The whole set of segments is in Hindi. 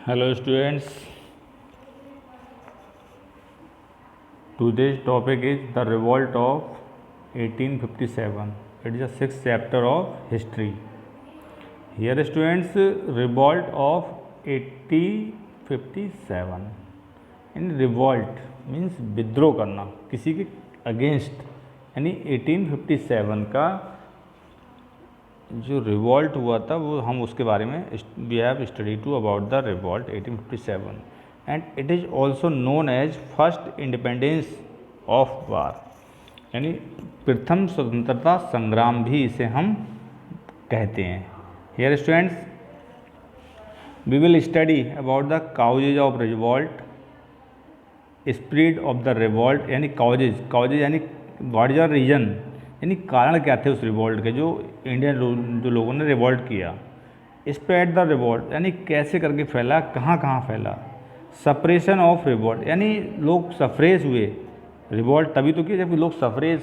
Hello students, today's topic is the revolt of 1857. It is the sixth chapter of history. Here students, revolt of 1857. In revolt means विद्रोह करना किसी के अगेंस्ट, यानी 1857 का जो रिवॉल्ट हुआ था वो हम उसके बारे में we have studied about the revolt 1857 and it is also known as first independence of war, यानी प्रथम स्वतंत्रता संग्राम भी इसे हम कहते हैं। Here students, we will study about the causes of revolt, spread of the revolt, यानी काउजेज यानी व्हाट इज द रीजन, यानी कारण क्या थे उस रिवॉल्ट के, जो इंडियन जो लोगों ने रिवॉल्ट किया। स्प्रेड द रिवॉल्ट यानी कैसे करके फैला, कहाँ कहाँ फैला। सप्रेशन ऑफ रिवॉल्ट यानी लोग सप्रेस हुए, रिवॉल्ट तभी तो किया जब लोग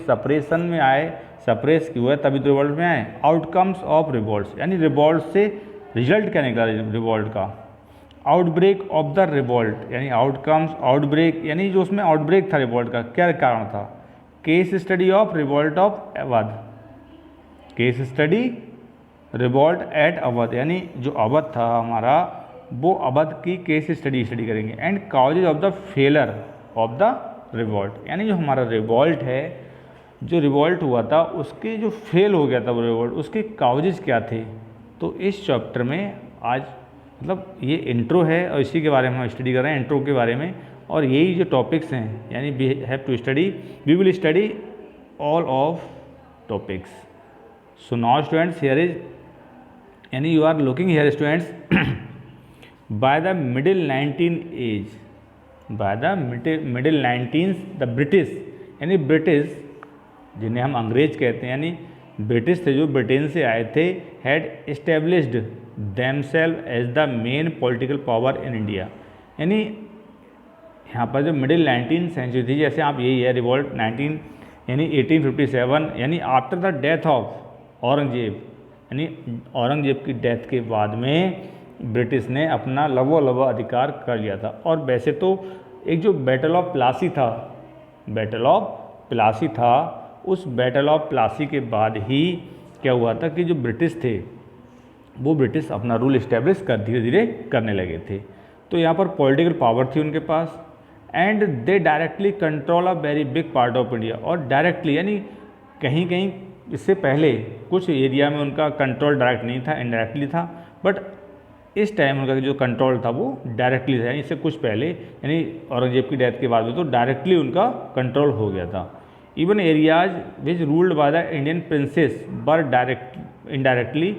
सप्रेशन में आए, सप्रेस क्यों हुए तभी तो रिवॉल्ट में आए। आउटकम्स ऑफ रिवॉल्ट यानी रिवॉल्ट से रिजल्ट क्या निकला रिवॉल्ट का। आउटब्रेक ऑफ द रिवॉल्ट यानी आउटकम्स, आउटब्रेक यानी जो उसमें आउटब्रेक था रिवॉल्ट का क्या कारण था। Case study of revolt of Awadh, case study revolt at Awadh यानी जो अवध था हमारा वो अवध की केस स्टडी करेंगे। And causes of the failure of the revolt यानी जो हमारा रिवॉल्ट है, जो रिवॉल्ट हुआ था उसके जो फेल हो गया था वो रिवॉल्ट, उसके काउजेज क्या थे। तो इस चैप्टर में आज मतलब ये इंट्रो है और इसी के बारे में हम स्टडी कर रहे हैं, इंट्रो के बारे में। और यही जो टॉपिक्स हैं यानी we have to study, we will study all of topics. So now students, here is यानी you are looking here students, by the middle 19 age, by the middle 19 the British यानी ब्रिटिश जिन्हें हम अंग्रेज कहते हैं, यानी ब्रिटिश थे जो ब्रिटेन से आए थे, had established themselves as the main political power in India. यानी यहाँ पर जो मिडिल 19 सेंचुरी थी, जैसे आप यही है रिवॉल्ट 19 यानी 1857 यानी after the death of Aurangzeb, यानी औरंगजेब की डेथ के बाद में ब्रिटिश ने अपना लगभग अधिकार कर लिया था। और वैसे तो एक जो बैटल ऑफ प्लासी था, बैटल ऑफ प्लासी था, उस बैटल ऑफ प्लासी के बाद ही क्या हुआ था कि जो ब्रिटिश थे वो ब्रिटिश अपना रूल इस्टेब्लिश कर धीरे धीरे करने लगे थे। तो यहाँ पर पॉलिटिकल पावर थी उनके पास, and they directly control a very big part of India. और डायरेक्टली यानी कहीं कहीं इससे पहले कुछ एरिया में उनका कंट्रोल डायरेक्ट नहीं था, इनडायरेक्टली था, बट इस टाइम उनका जो कंट्रोल था वो डायरेक्टली था, यानी इससे कुछ पहले यानी औरंगजेब की डेथ के बाद में तो डायरेक्टली उनका कंट्रोल हो गया था। Even areas which ruled by the Indian princess were indirectly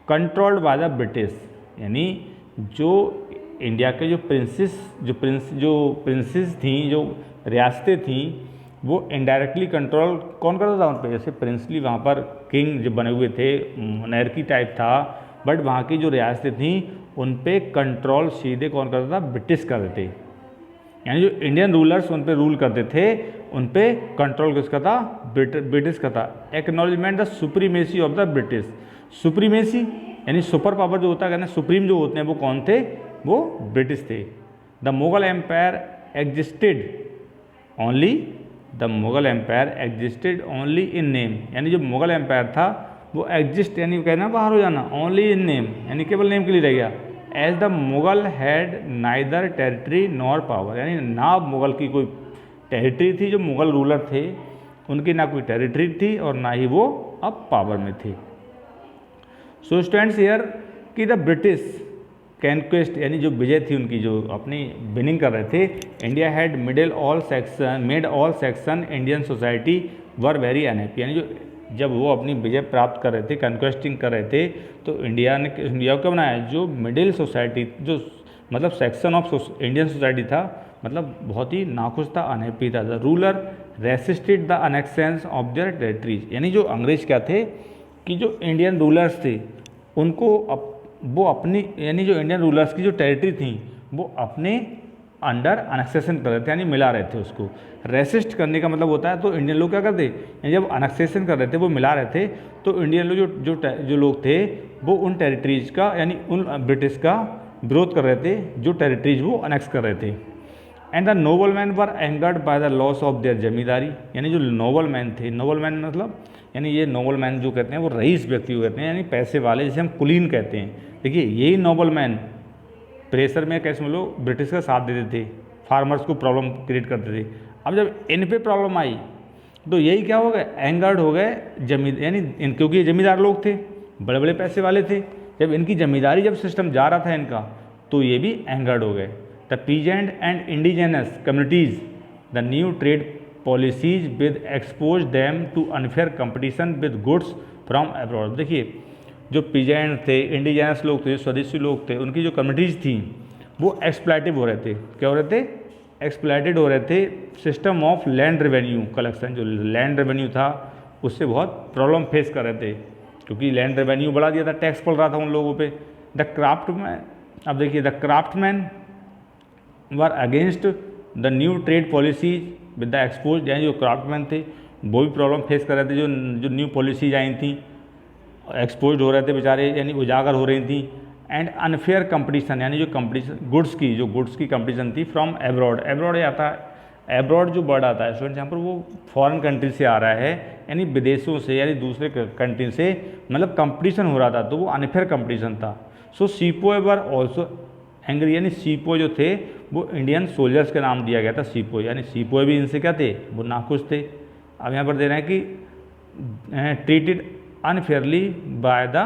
controlled by the British, यानी जो इंडिया के जो प्रिंसेस थी, जो रियासतें थी, वो इनडायरेक्टली कंट्रोल कौन करता था उन पर। जैसे प्रिंसली वहाँ पर किंग जो बने हुए थे, मोनार्की टाइप था, बट वहाँ की जो रियासतें थी उन पे कंट्रोल सीधे कौन करता था, ब्रिटिश करते थे। यानी जो इंडियन रूलर्स उन पे रूल करते थे, उन पे कंट्रोल किसका था, ब्रिटिश का था। Acknowledgement the supremacy of the British, supremacy यानी सुपर पावर जो होता है, सुप्रीम जो होते हैं वो कौन थे, वो ब्रिटिश थे। The Mughal empire existed only, the Mughal empire existed only in name, यानी जो मुगल एम्पायर था वो एग्जिस्ट यानी कहना बाहर हो जाना, ओनली इन नेम यानी केवल नेम के लिए रह गया। As the Mughal had neither territory nor power, यानी ना मुगल की कोई टेरिटरी थी, जो मुगल रूलर थे उनकी ना कोई टेरिटरी थी और ना ही वो अब पावर में थे। सो स्टूडेंट्स, हियर कि द ब्रिटिश कैनक्वेस्ट यानी जो विजय थी उनकी, जो अपनी विनिंग कर रहे थे, India had made all section Indian society were very unhappy, यानी जो जब वो अपनी विजय प्राप्त कर रहे थे, कन्क्वेस्टिंग कर रहे थे, तो इंडिया को क्या बनाया, जो मिडिल सोसाइटी जो मतलब सेक्शन ऑफ इंडियन सोसाइटी था, मतलब बहुत ही नाखुश था, अनहैप्पी था। The ruler resisted the annexation of their territories, यानी जो अंग्रेज क्या थे कि जो इंडियन रूलर्स थे उनको वो अपनी यानी जो इंडियन रूलर्स की जो टेरिटरी थी वो अपने अंडर अनेक्सेशन कर रहे थे, यानी मिला रहे थे उसको। रेसिस्ट करने का मतलब होता है, तो इंडियन लोग क्या करते, यानी जब अनेक्सेशन कर रहे थे वो मिला रहे थे, तो इंडियन लोग जो लोग थे वो उन टेरिटरीज का यानी उन ब्रिटिश का विरोध कर रहे थे, जो टेरिटरीज वो अनेक्स कर रहे थे। And the noble man were angered by the loss of their zamindari, यानी जो नोबल मैन थे, नोबल मैन मतलब यानी ये नोबल मैन जो कहते हैं वो रईस व्यक्ति को कहते हैं, यानी पैसे वाले, जिसे हम कुलीन कहते हैं। देखिए यही नोबल मैन प्रेशर में कैसे हम लोग ब्रिटिश का साथ देते थे, फार्मर्स को प्रॉब्लम क्रिएट करते थे। अब जब इन पे प्रॉब्लम आई तो यही क्या हो गए, एंगर्ड हो गए यानी क्योंकि ये जमींदार लोग थे, बड़े बड़े पैसे वाले थे। जब इनकी जमींदारी जब सिस्टम जा रहा था इनका, तो ये भी एंगर्ड हो गए। The peasant and indigenous communities the new trade policies with expose them to unfair competition with goods from abroad. देखिए जो पीजेंट थे, इंडिजिनस लोग थे, स्वदेशी लोग थे, उनकी जो कम्युनिटीज़ थी वो एक्सप्लॉइटिव हो रहे थे। क्या हो रहे थे, एक्सप्लॉइटेड हो रहे थे। System of land revenue collection, जो लैंड रेवेन्यू था उससे बहुत प्रॉब्लम फेस कर रहे थे, क्योंकि लैंड रेवेन्यू बढ़ा दिया था, टैक्स पड़ रहा था उन लोगों पे। द क्राफ्टमैन, अब देखिए the craftsman were against the new trade policies with the expose, यानी जो क्राफ्टमैन थे वो भी प्रॉब्लम फेस कर रहे थे। जो न्यू पॉलिसीज आई थी, एक्सपोज हो रहे थे बेचारे, यानी उजागर हो रही थी। एंड अनफेयर कंपटीशन, यानी जो कंपटीशन गुड्स की कंपटीशन थी फ्रॉम एब्रॉड। एब्रॉड ये आता है, एब्रॉड जो वर्ड आता है स्टूडेंट यहाँ पर वो फॉरेन कंट्री से आ रहा है, यानी विदेशों से, यानी दूसरे कंट्री से मतलब कंपटीशन हो रहा था, तो वो अनफेयर कंपटीशन था। सो सीपोए वर ऑल्सो एंग्री, यानी सीपोए जो थे वो इंडियन सोल्जर्स के नाम दिया गया था सीपोए, यानी सीपोए भी इनसे क्या थे, वो नाखुश थे। अब यहाँ पर दे रहे हैं कि treated unfairly by the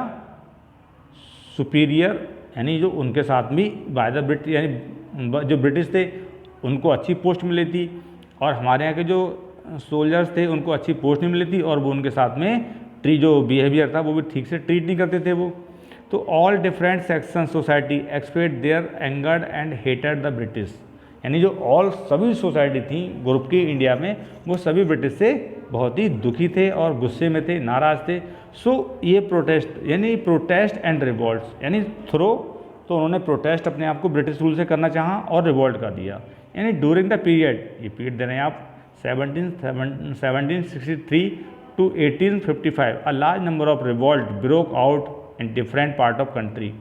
superior, यानी जो उनके साथ भी बाय द ब्रिटिश, यानी जो ब्रिटिश थे उनको अच्छी पोस्ट मिली थी, और हमारे यहाँ के जो सोल्जर्स थे उनको अच्छी पोस्ट नहीं मिली थी, और वो उनके साथ में जो बिहेवियर था वो भी ठीक से ट्रीट नहीं करते थे वो। तो all different section society express their angered and hated the British, यानी जो ऑल सभी सोसाइटी थी ग्रुप की इंडिया में, वो सभी ब्रिटिश से बहुत ही दुखी थे और गुस्से में थे, नाराज़ थे। सो ये प्रोटेस्ट, यानी प्रोटेस्ट एंड रिवॉल्ट, यानी थ्रो, तो उन्होंने प्रोटेस्ट अपने आप को ब्रिटिश रूल से करना चाहा और रिवॉल्ट कर दिया। यानी ड्यूरिंग द पीरियड, ये पीरियड दे रहे हैं आप 1763 to 1855, a large number of revolt broke out in different part of country,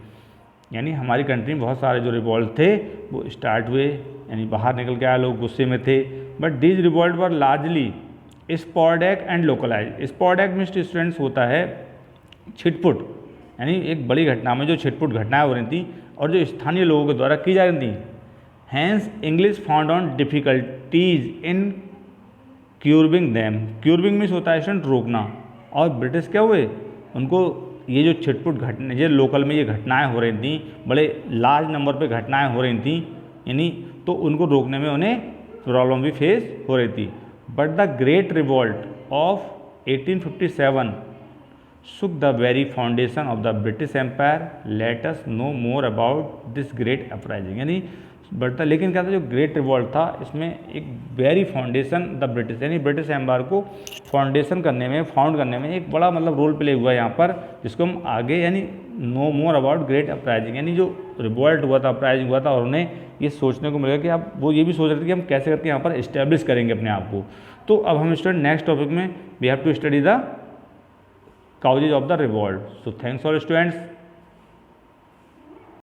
यानी हमारी कंट्री में बहुत सारे जो रिवॉल्ट थे वो स्टार्ट हुए, यानी बाहर निकल के आए, लोग गुस्से में थे। But these revolt were largely sporadic and localise. Sporadic में स्टूडेंट्स होता है छिटपुट, यानी एक बड़ी घटना में जो छिटपुट घटनाएं हो रही थी और जो स्थानीय लोगों के द्वारा की जा रही थी। Hence English found on difficulties in curbing them. Curbing means होता है स्टूडेंट रोकना, और ब्रिटिश क्या हुए, उनको ये जो छिटपुट घटना, ये लोकल में ये घटनाएं हो रही थी, बड़े लार्ज नंबर पे घटनाएं हो रही थी, यानी तो उनको रोकने में उन्हें प्रॉब्लम भी फेस हो रही थी। But the great revolt of 1857 shook the very foundation of the British Empire. Let us know more about this great uprising, यानी बढ़ता, लेकिन क्या था, जो ग्रेट रिवॉल्ट था इसमें एक वेरी फाउंडेशन द ब्रिटिश, यानी ब्रिटिश एम्पायर को फाउंडेशन करने में, फाउंड करने में एक बड़ा मतलब रोल प्ले हुआ है यहाँ पर, जिसको हम आगे यानी know more about great uprising, यानी जो रिवॉल्ट हुआ था, अपराइजिंग हुआ था, और उन्हें ये सोचने को मिलेगा कि आप वो ये भी सोच रहे थे कि हम कैसे करके यहाँ पर इस्टेब्लिश करेंगे अपने आप को। तो अब हम स्टूडेंट नेक्स्ट टॉपिक में we have to study the causes of the revolt. So thanks all students.